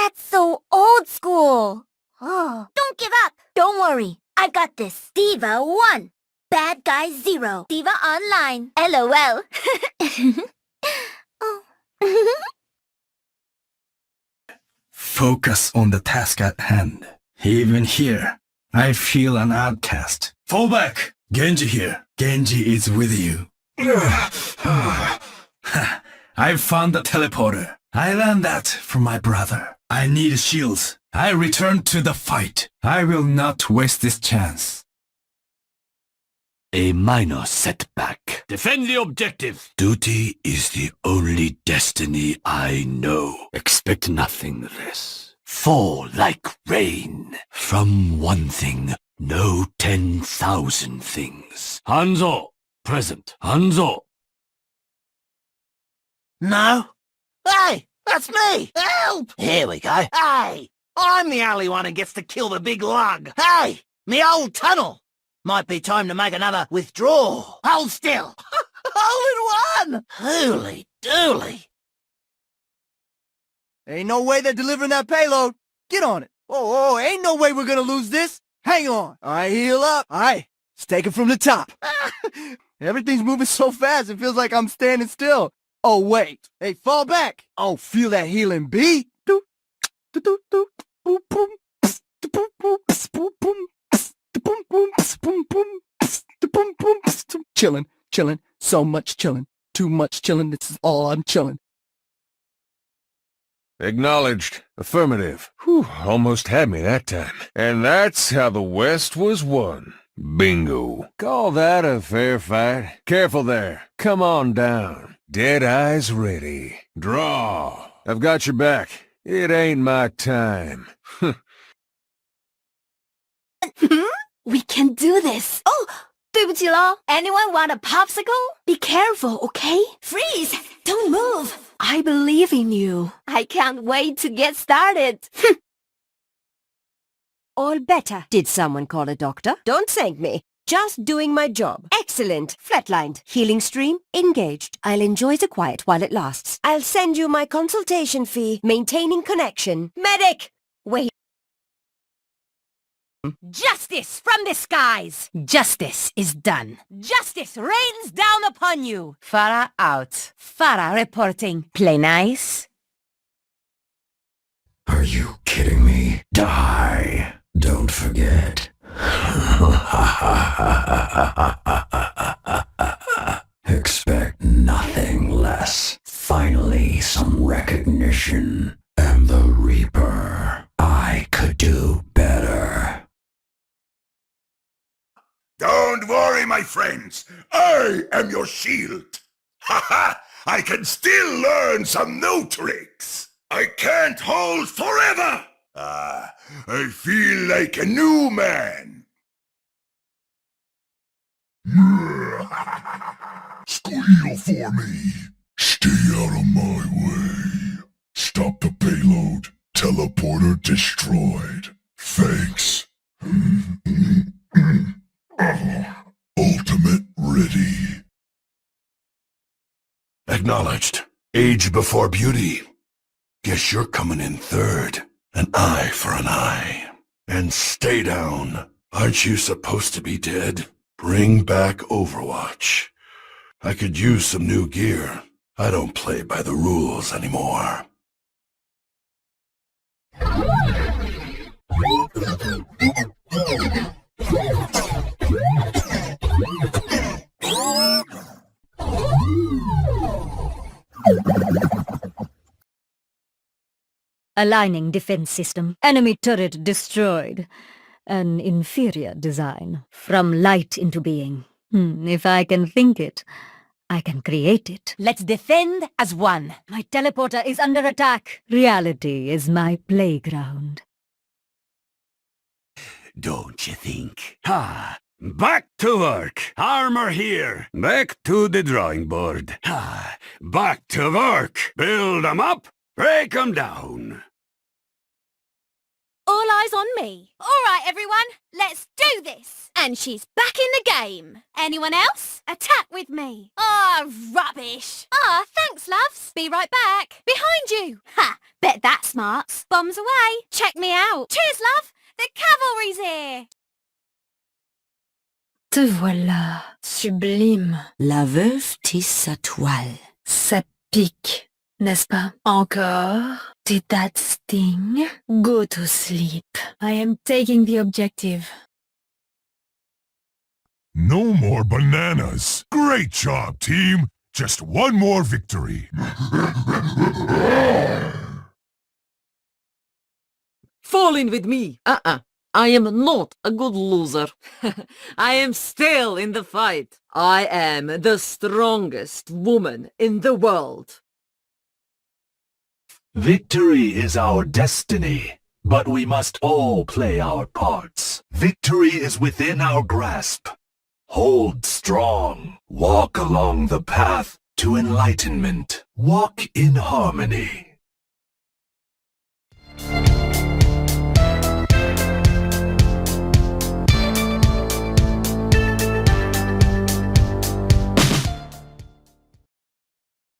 That's so old school. Oh, don't give up. Don't worry. I got this. Diva 1. Bad guy 0. Diva online. LOL. Oh. Focus on the task at hand. Even here, I feel an outcast. Fall back! Genji here. Genji is with you. I found the teleporter. I learned that from my brother. I need shields. I return to the fight. I will not waste this chance. A minor setback. Defend the objective. Duty is the only destiny I know. Expect nothing less. Fall like rain. From one thing, know 10,000 things. Hanzo, present. Hanzo. No? Hey, that's me! Help! Here we go. Hey, I'm the only one who gets to kill the big lug. Hey, me old tunnel. Might be time to make another withdrawal. Hold still. All in one! Holy dooly. Ain't no way they're delivering that payload. Get on it. Oh, ain't no way we're gonna lose this. Hang on. All right, heal up. All right, let's take it from the top. Everything's moving so fast, it feels like I'm standing still. Oh, wait. Hey, fall back. Oh, feel that healing beat. Do, do, do, do, boom, boom, pss, do, boom, boom, pss, boom, boom, pss, do, boom, boom, pss, boom, boom, pss, do, boom, boom, pss, do. Chilling, chilling, so much chilling. Too much chilling, this is all I'm chilling. Acknowledged. Affirmative. Whew, almost had me that time. And that's how the West was won. Bingo. Call that a fair fight. Careful there. Come on down. Dead eyes ready. Draw. I've got your back. It ain't my time. We can do this. Oh, 对不起咯. Anyone want a popsicle? Be careful, okay? Freeze! Don't move. I believe in you. I can't wait to get started. All better. Did someone call a doctor? Don't thank me. Just doing my job. Excellent. Flatlined. Healing stream engaged. I'll enjoy the quiet while it lasts. I'll send you my consultation fee. Maintaining connection. Medic! Wait. Justice from the skies! Justice is done. Justice rains down upon you! Farah out. Farah reporting. Play nice? Are you kidding me? Die! Don't forget. Expect nothing less. Finally, some recognition. And the Reaper. I could do better. Don't worry, my friends. I am your shield. Ha! I can still learn some new tricks. I can't hold forever. I feel like a new man. Squeal for me. Stay out of my way. Stop the payload. Teleporter destroyed. Thanks. Ultimate ready. Acknowledged. Age before beauty. Guess you're coming in third. An eye for an eye. And stay down. Aren't you supposed to be dead? Bring back Overwatch. I could use some new gear. I don't play by the rules anymore. Aligning defense system. Enemy turret destroyed. An inferior design. From light into being. If I can think it, I can create it. Let's defend as one. My teleporter is under attack. Reality is my playground. Don't you think? Ha! Back to work. Armor here. Back to the drawing board. Ha! Back to work. Build 'em up. Break 'em down. All eyes on me. All right, everyone, let's do this. And she's back in the game. Anyone else? Attack with me. Ah, rubbish. Ah, thanks, loves. Be right back. Behind you. Ha, bet that smarts. Bombs away. Check me out. Cheers, love. The cavalry's here. Te voilà, sublime. La veuve tisse sa toile. Ça pique, n'est-ce pas? Encore? Did that sting? Go to sleep. I am taking the objective. No more bananas. Great job, team. Just one more victory. Fall in with me. I am not a good loser. I am still in the fight. I am the strongest woman in the world. Victory is our destiny, but we must all play our parts. Victory is within our grasp. Hold strong. Walk along the path to enlightenment. Walk in harmony.